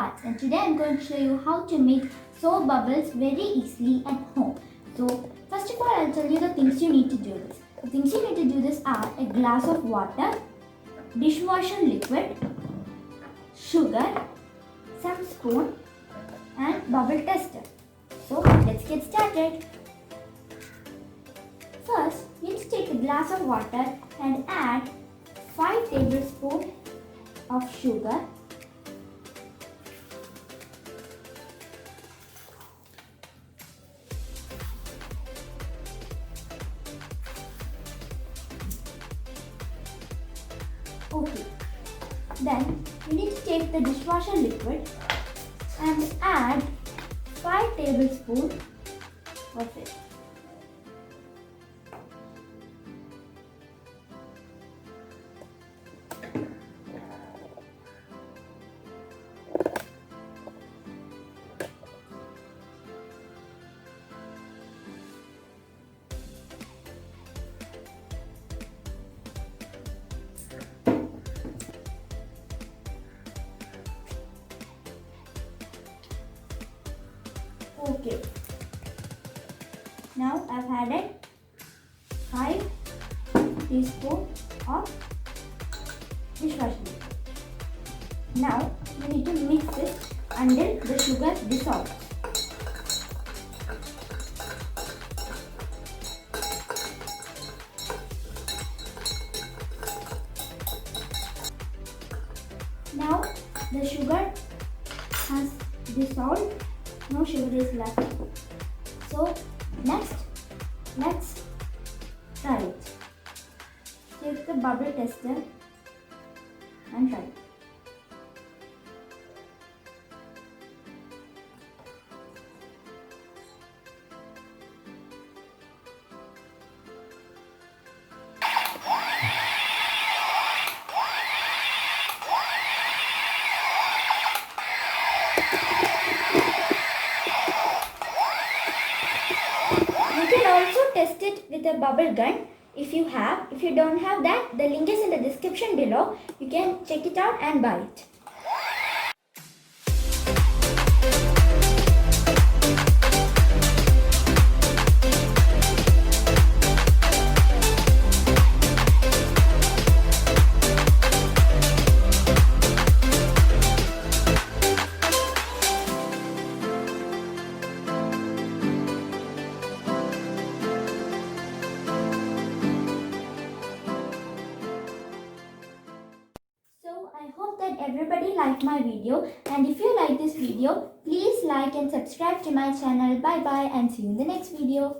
parts, and today I'm going to show you how to make soap bubbles very easily at home. So first of all, I'll tell you the things you need to do this. The things you need to do this are a glass of water, dishwasher liquid, sugar, some spoon and bubble tester. So let's get started. First, you need to take a glass of water and add 5 tablespoons of sugar, okay. Then you need to take the dishwasher liquid and add 5 tablespoons of it. Okay, now I've added 5 teaspoons of dishwasher liquid. Now you need to mix it until the sugar dissolves. Now the sugar has dissolved. No sugar is left. So next, let's try it. Take the bubble tester and try it. You can also test it with a bubble gun if you have. If you don't have that, the link is in the description below. You can check it out and buy it. I hope that everybody liked my video, and if you like this video, please like and subscribe to my channel. Bye bye and see you in the next video.